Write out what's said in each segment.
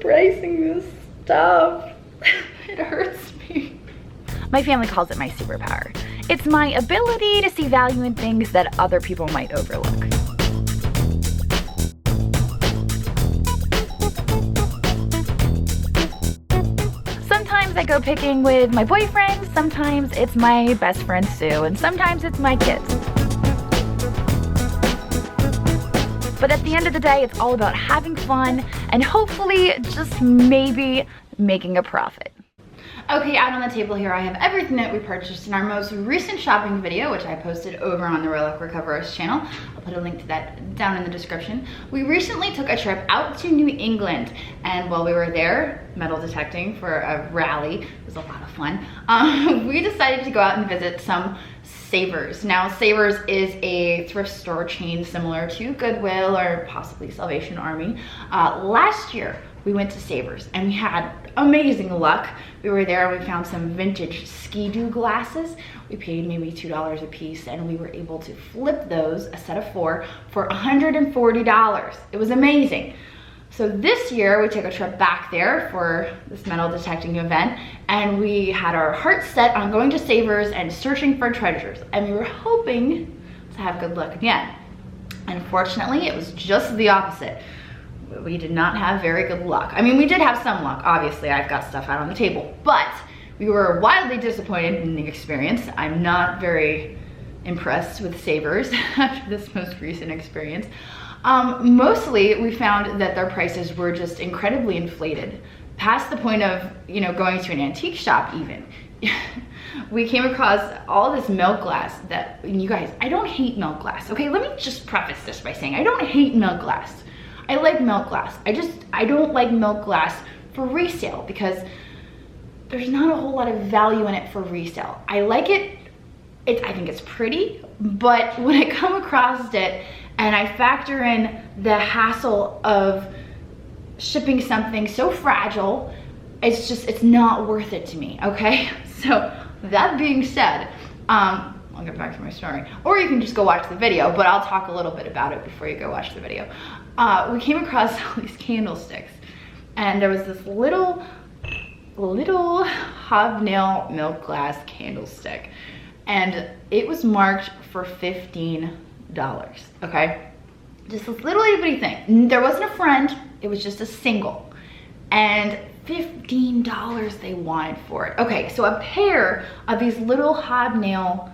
pricing this stuff. It hurts me. My family calls it my superpower. It's my ability to see value in things that other people might overlook. Sometimes I go picking with my boyfriend, sometimes it's my best friend Sue, and sometimes it's my kids. But at the end of the day, it's all about having fun and hopefully just maybe making a profit. Okay, out on the table here I have everything that we purchased in our most recent shopping video, which I posted over on the Real Look Recover Us channel. I'll put a link to that down in the description. We recently took a trip out to New England, and while we were there metal detecting for a rally, it was a lot of fun, we decided to go out and visit some Savers. Now, Savers is a thrift store chain similar to Goodwill or possibly Salvation Army. Last year, we went to Savers and we had amazing luck. We were there and we found some vintage ski-doo glasses. We paid maybe $2 a piece and we were able to flip those, a set of 4, for $140. It was amazing. So this year we took a trip back there for this metal detecting event, and we had our hearts set on going to Savers and searching for treasures, and we were hoping to have good luck again. Unfortunately, it was just the opposite. We did not have very good luck. I mean, we did have some luck. Obviously, I've got stuff out on the table, but we were wildly disappointed in the experience. I'm not very impressed with Savers after this most recent experience. Mostly we found that their prices were just incredibly inflated, past the point of, you know, going to an antique shop even. We came across all this milk glass that, and you guys, I don't hate milk glass, okay? Let me just preface this by saying I don't hate milk glass. I like milk glass. I don't like milk glass for resale because there's not a whole lot of value in it for resale. I like it, I think it's pretty, but when I come across it and I factor in the hassle of shipping something so fragile, it's not worth it to me, okay? So that being said, I'll get back to my story. Or you can just go watch the video, but I'll talk a little bit about it before you go watch the video. We came across all these candlesticks, and there was this little hobnail milk glass candlestick, and it was marked for $15, okay? Just this little itty bitty thing. There wasn't a friend, it was just a single, and $15 they wanted for it. Okay, so a pair of these little hobnail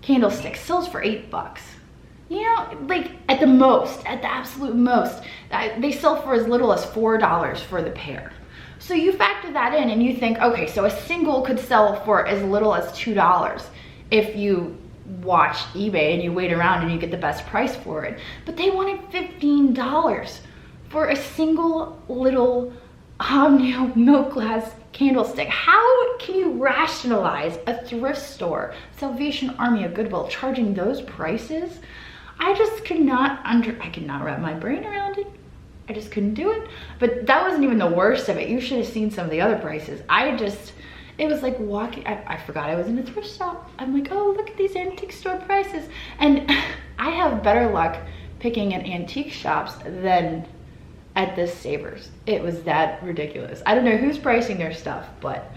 candlesticks sells for $8. You know, like at the most, at the absolute most, they sell for as little as $4 for the pair. So you factor that in and you think, okay, so a single could sell for as little as $2 if you watch eBay and you wait around and you get the best price for it. But they wanted $15 for a single little hobnail milk glass candlestick. How can you rationalize a thrift store, Salvation Army, a Goodwill, charging those prices? I just could not wrap my brain around it. I just couldn't do it. But that wasn't even the worst of it. You should have seen some of the other prices. It was like walking, I forgot I was in a thrift shop. I'm like, oh, look at these antique store prices. And I have better luck picking at antique shops than at this Savers. It was that ridiculous. I don't know who's pricing their stuff, but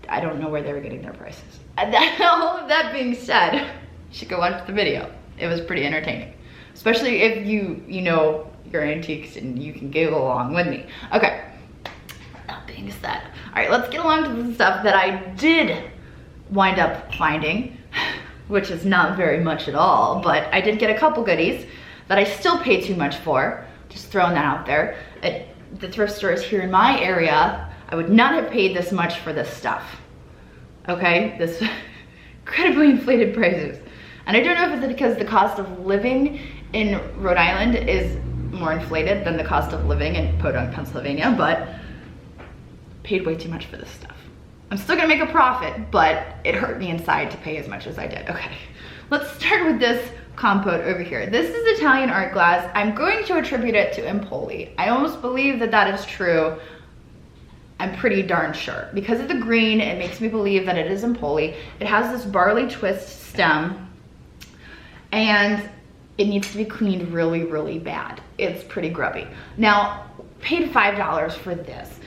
I don't know where they were getting their prices. All of that being said, you should go watch the video. It was pretty entertaining, especially if you know your antiques and you can giggle along with me. Okay, that being said, all right, let's get along to the stuff that I did wind up finding, which is not very much at all, but I did get a couple goodies that I still pay too much for. Just throwing that out there. At the thrift stores here in my area, I would not have paid this much for this stuff. Okay, this incredibly inflated prices. And I don't know if it's because the cost of living in Rhode Island is more inflated than the cost of living in Podunk, Pennsylvania, but paid way too much for this stuff. I'm still gonna make a profit, but it hurt me inside to pay as much as I did. Okay, let's start with this compote over here. This is Italian art glass. I'm going to attribute it to Empoli. I almost believe that that is true. I'm pretty darn sure. Because of the green, it makes me believe that it is Empoli. It has this barley twist stem, and it needs to be cleaned really, really bad. It's pretty grubby. Now, paid $5 for this.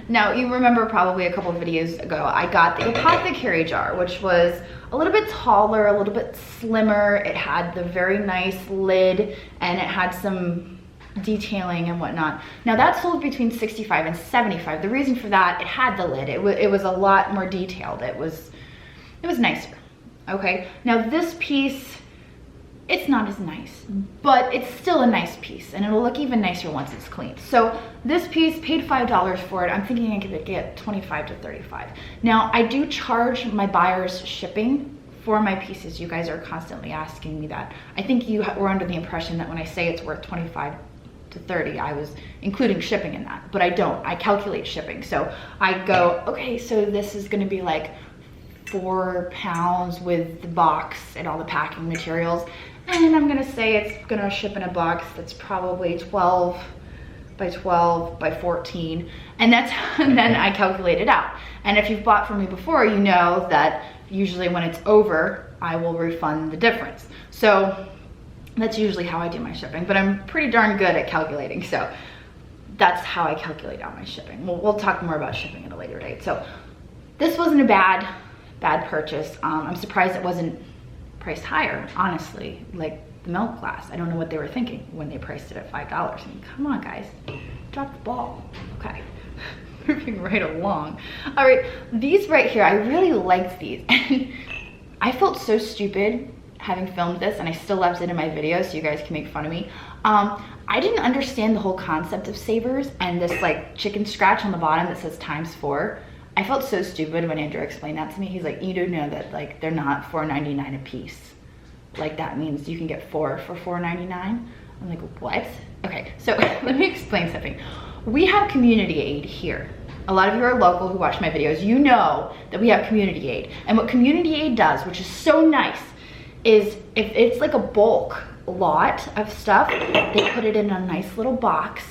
Now, you remember probably a couple of videos ago, I got the apothecary jar, which was a little bit taller, a little bit slimmer. It had the very nice lid and it had some detailing and whatnot. Now that sold between $65 and $75. The reason for that, it had the lid. It was a lot more detailed. It was nicer, okay? Now this piece, it's not as nice, but it's still a nice piece and it'll look even nicer once it's cleaned. So this piece, paid $5 for it. I'm thinking I could get 25 to 35. Now I do charge my buyers shipping for my pieces. You guys are constantly asking me that. I think you were under the impression that when I say it's worth 25 to 30, I was including shipping in that, but I don't. I calculate shipping. So I go, okay, so this is gonna be like 4 pounds with the box and all the packing materials. And I'm gonna say it's gonna ship in a box that's probably 12 by 12 by 14. And then I calculate it out. And if you've bought from me before, you know that usually when it's over, I will refund the difference. So that's usually how I do my shipping, but I'm pretty darn good at calculating. So that's how I calculate out my shipping. We'll talk more about shipping at a later date. So this wasn't a bad purchase. I'm surprised it wasn't priced higher, honestly, like the milk glass. I don't know what they were thinking when they priced it at $5. I mean, come on guys, drop the ball. Okay, moving right along. All right, these right here, I really liked these. And I felt so stupid having filmed this, and I still left it in my video so you guys can make fun of me. I didn't understand the whole concept of savers and this like chicken scratch on the bottom that says ×4. I felt so stupid when Andrew explained that to me. He's like, you do know that like they're not $4.99 a piece. Like that means you can get 4 for $4.99. I'm like, what? Okay, so let me explain something. We have community aid here. A lot of you are local who watch my videos. You know that we have community aid. And what community aid does, which is so nice, is if it's like a bulk lot of stuff, they put it in a nice little box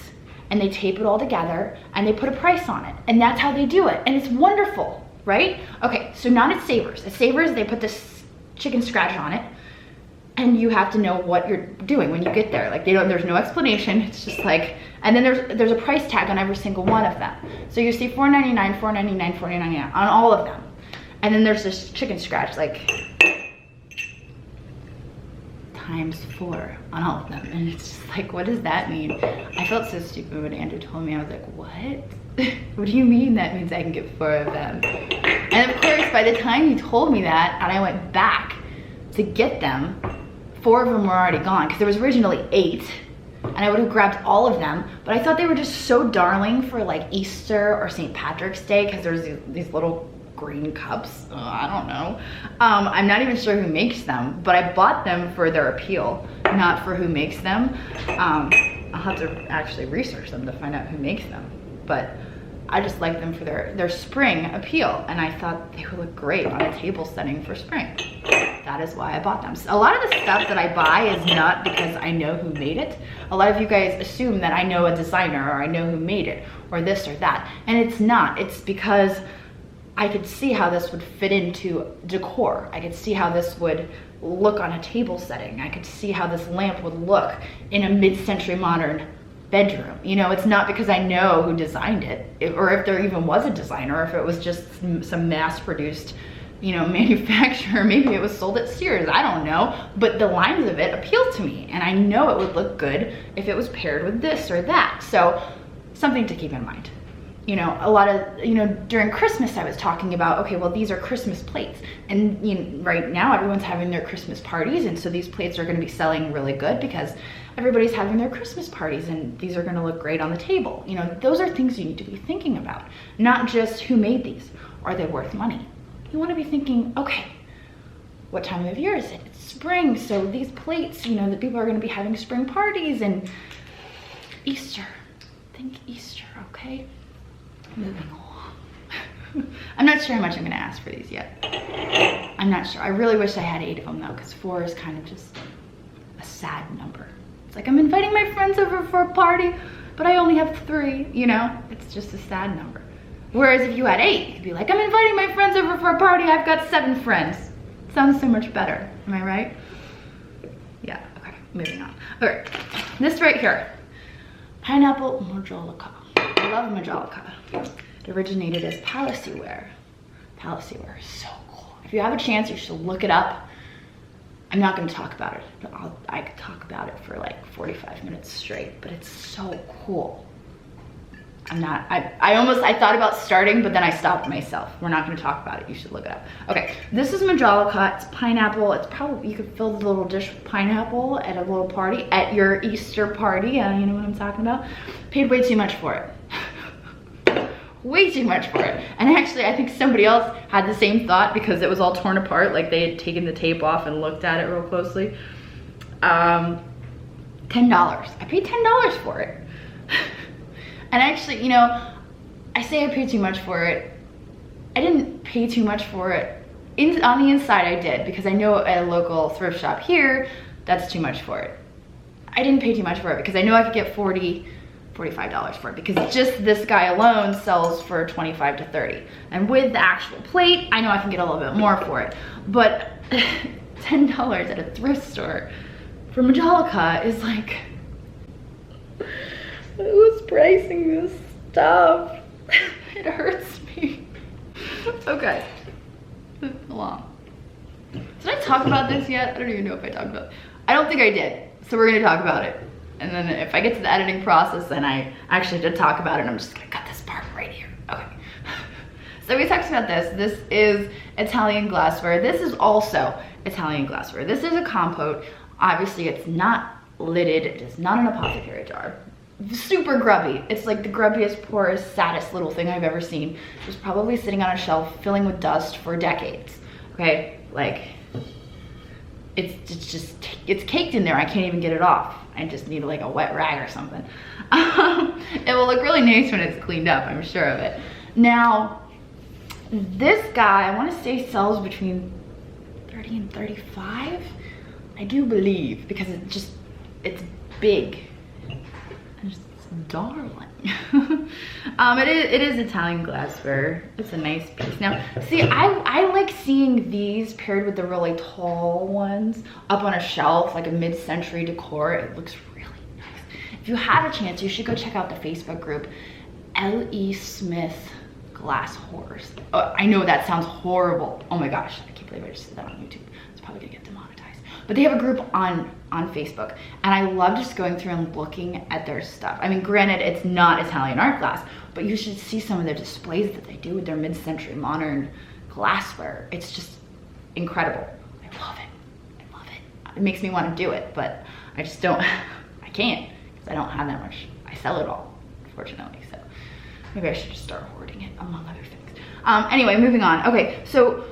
and they tape it all together and they put a price on it. And that's how they do it. And it's wonderful, right? Okay, so not at Savers. At Savers, they put this chicken scratch on it and you have to know what you're doing when you get there. Like there's no explanation. It's just like, and then there's a price tag on every single one of them. So you see $4.99, $4.99, $4.99 on all of them. And then there's this chicken scratch, like ×4 on all of them. And it's just like, what does that mean? I felt so stupid when Andrew told me. I was like, what? What do you mean that means I can get 4 of them? And of course, by the time he told me that, and I went back to get them, 4 of them were already gone, because there was originally 8, and I would have grabbed all of them, but I thought they were just so darling for like Easter or St. Patrick's Day, because there's these little green cups. I don't know. I'm not even sure who makes them, but I bought them for their appeal, not for who makes them. I'll have to actually research them to find out who makes them, but I just like them for their spring appeal, and I thought they would look great on a table setting for spring. That is why I bought them. So a lot of the stuff that I buy is not because I know who made it. A lot of you guys assume that I know a designer or I know who made it or this or that, and it's not. It's because I could see how this would fit into decor. I could see how this would look on a table setting. I could see how this lamp would look in a mid-century modern bedroom. You know, it's not because I know who designed it, or if there even was a designer, or if it was just some mass-produced, you know, manufacturer. Maybe it was sold at Sears, I don't know. But the lines of it appeal to me, and I know it would look good if it was paired with this or that. So, something to keep in mind. You know, a lot of, you know, during Christmas I was talking about, okay, well, these are Christmas plates. And you know, right now everyone's having their Christmas parties, and so these plates are gonna be selling really good because everybody's having their Christmas parties and these are gonna look great on the table. You know, those are things you need to be thinking about, not just who made these. Are they worth money? You wanna be thinking, okay, what time of year is it? It's spring, so these plates, you know, the people are gonna be having spring parties, and Easter, think Easter, okay? Moving along. I'm not sure how much I'm gonna ask for these yet. I'm not sure. I really wish I had 8 of them though, because 4 is kind of just a sad number. It's like, I'm inviting my friends over for a party, but I only have 3, you know? It's just a sad number. Whereas if you had 8, you could be like, I'm inviting my friends over for a party, I've got 7 friends. Sounds so much better, am I right? Yeah, okay, moving on. All right, this right here. Pineapple Majolica. I love Majolica. It originated as Palissyware. Palissyware is so cool. If you have a chance, you should look it up. I'm not gonna talk about it, but I could talk about it for like 45 minutes straight, but it's so cool. I thought about starting, but then I stopped myself. We're not gonna talk about it, you should look it up. Okay, this is Majolica, it's pineapple. It's probably, you could fill the little dish with pineapple at a little party, at your Easter party, you know what I'm talking about. Paid way too much for it. Way too much for it. And actually, I think somebody else had the same thought because it was all torn apart, like they had taken the tape off and looked at it real closely. $10. I paid $10 for it. And actually, you know, I say I paid too much for it. I didn't pay too much for it. On the inside, I did, because I know at a local thrift shop here, that's too much for it. I didn't pay too much for it because I know I could get $45 for it, because just this guy alone sells for 25 to 30. And with the actual plate, I know I can get a little bit more for it. But $10 at a thrift store for Majolica is like, who's pricing this stuff? It hurts me. Okay, along. Did I talk about this yet? I don't even know if I talked about it. I don't think I did, so we're gonna talk about it. And then if I get to the editing process, then I actually did talk about it, and I'm just gonna cut this part right here. Okay. So we talked about this. This is Italian glassware. This is also Italian glassware. This is a compote. Obviously, it's not lidded. It is not an apothecary jar. Super grubby. It's like the grubbiest, poorest, saddest little thing I've ever seen. It was probably sitting on a shelf filling with dust for decades. Okay, like it's caked in there. I can't even get it off. I just need like a wet rag or something. It will look really nice when it's cleaned up, I'm sure of it. Now, this guy, I want to say sells between 30 and 35. I do believe, because it's big. And it's darling. It is Italian glassware. It's a nice piece. Now, see, I like seeing these paired with the really tall ones up on a shelf, like a mid-century decor. It looks really nice. If you have a chance, you should go check out the Facebook group, L.E. Smith Glass Horrors. Oh, I know that sounds horrible. Oh my gosh, I can't believe I just said that on YouTube. It's probably gonna get demonetized. But they have a group on Facebook, and I love just going through and looking at their stuff. I mean, granted, it's not Italian art glass, but you should see some of the displays that they do with their mid-century modern glassware. It's just incredible. I love it. I love it. It makes me want to do it, but I just don't, I can't, because I don't have that much. I sell it all, unfortunately, so maybe I should just start hoarding it, among other things. Anyway, moving on. Okay, so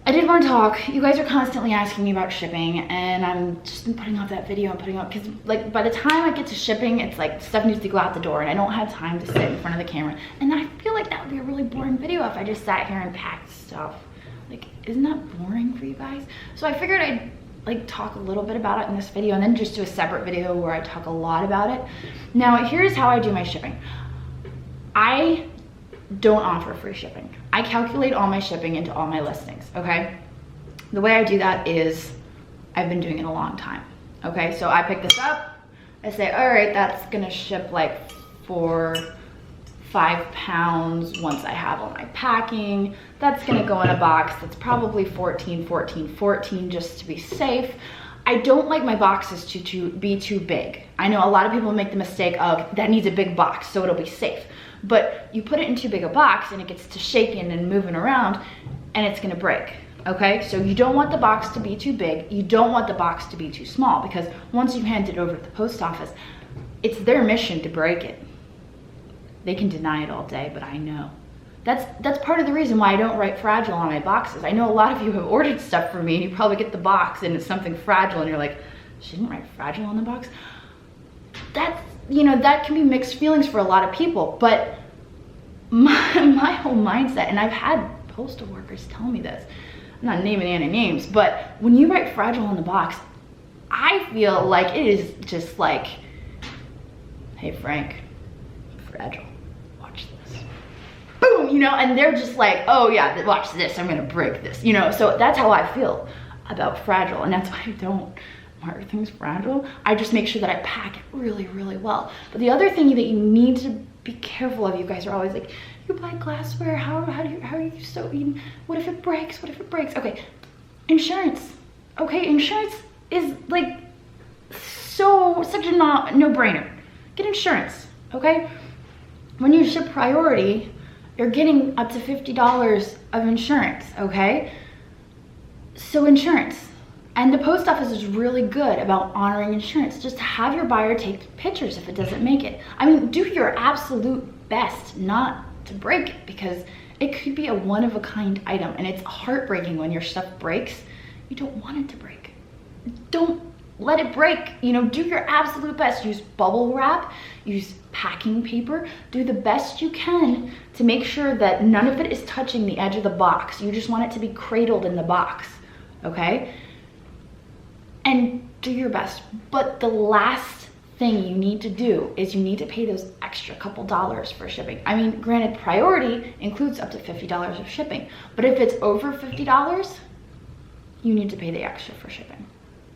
I did want to talk. You guys are constantly asking me about shipping, and I'm just been putting off that video and putting off, because like by the time I get to shipping, it's like stuff needs to go out the door, and I don't have time to sit in front of the camera. And I feel like that would be a really boring video if I just sat here and packed stuff. Like, isn't that boring for you guys? So I figured I'd like talk a little bit about it in this video, and then just do a separate video where I talk a lot about it. Now, here's how I do my shipping. I don't offer free shipping. I calculate all my shipping into all my listings, okay? The way I do that is, I've been doing it a long time, okay? So I pick this up, I say, all right, that's gonna ship like for 5 pounds once I have all my packing. That's gonna go in a box that's probably 14, 14, 14, just to be safe. I don't like my boxes to be too big. I know a lot of people make the mistake of, that needs a big box so it'll be safe. But you put it in too big a box and it gets to shaking and moving around and it's gonna break, okay? So you don't want the box to be too big. You don't want the box to be too small, because once you hand it over to the post office, it's their mission to break it. They can deny it all day, but I know. That's part of the reason why I don't write fragile on my boxes. I know a lot of you have ordered stuff from me and you probably get the box and it's something fragile and you're like, she didn't write fragile on the box? That's, you know, that can be mixed feelings for a lot of people, but my whole mindset, and I've had postal workers tell me this, I'm not naming any names, but when you write fragile on the box, I feel like it is just like, hey Frank, fragile, watch this. Boom, you know, and they're just like, oh yeah, watch this, I'm gonna break this, you know, so that's how I feel about fragile, and that's why I don't why are things fragile? I just make sure that I pack it really, really well. But the other thing that you need to be careful of, you guys are always like, you buy glassware, how are you so, what if it breaks, what if it breaks? Okay, insurance, okay? Insurance is like such a no-brainer. Get insurance, okay? When you ship priority, you're getting up to $50 of insurance, okay? So insurance. And the post office is really good about honoring insurance. Just have your buyer take pictures if it doesn't make it. I mean, do your absolute best not to break it, because it could be a one-of-a-kind item, and it's heartbreaking when your stuff breaks. You don't want it to break. Don't let it break. You know, do your absolute best. Use bubble wrap, use packing paper. Do the best you can to make sure that none of it is touching the edge of the box. You just want it to be cradled in the box, okay? And do your best. But the last thing you need to do is you need to pay those extra couple dollars for shipping. I mean, granted, priority includes up to $50 of shipping, but if it's over $50, you need to pay the extra for shipping.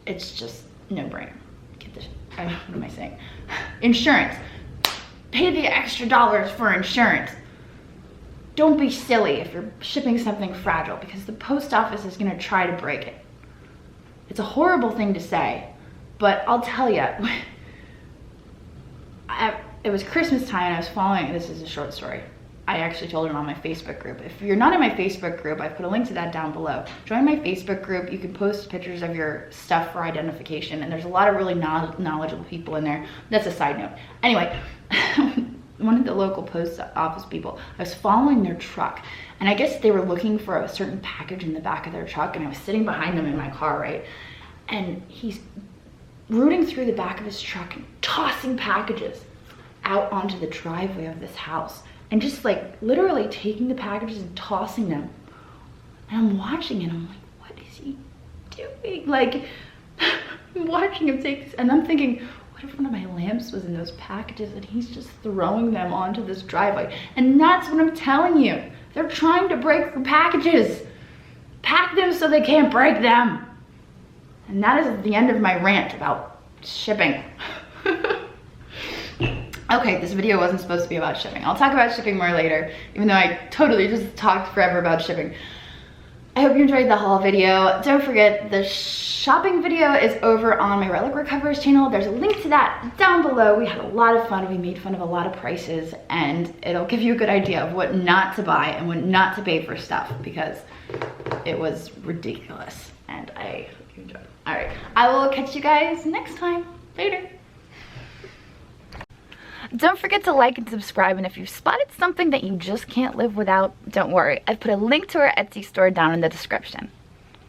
It's just no-brainer. Get this, what am I saying? Insurance. Pay the extra dollars for insurance. Don't be silly if you're shipping something fragile, because the post office is gonna try to break it. It's a horrible thing to say, but I'll tell you, it was Christmas time and I was following, this is a short story. I actually told it on my Facebook group. If you're not in my Facebook group, I put a link to that down below. Join my Facebook group. You can post pictures of your stuff for identification, and there's a lot of really knowledgeable people in there. That's a side note. Anyway, one of the local post office people, I was following their truck, and I guess they were looking for a certain package in the back of their truck, and I was sitting behind them in my car, right? And he's rooting through the back of his truck and tossing packages out onto the driveway of this house, and just like literally taking the packages and tossing them. And I'm watching it, I'm like, what is he doing? Like, I'm watching him take this, and I'm thinking, what if one of my lamps was in those packages and he's just throwing them onto this driveway? And that's what I'm telling you. They're trying to break your packages. Pack them so they can't break them. And that is the end of my rant about shipping. Okay, this video wasn't supposed to be about shipping. I'll talk about shipping more later, even though I totally just talked forever about shipping. I hope you enjoyed the haul video. Don't forget, the shopping video is over on my Relic Recoverers channel. There's a link to that down below. We had a lot of fun. We made fun of a lot of prices, and it'll give you a good idea of what not to buy and what not to pay for stuff, because it was ridiculous, and I hope you enjoyed. All right, I will catch you guys next time. Later. Don't forget to like and subscribe, and if you've spotted something that you just can't live without, don't worry. I've put a link to our Etsy store down in the description.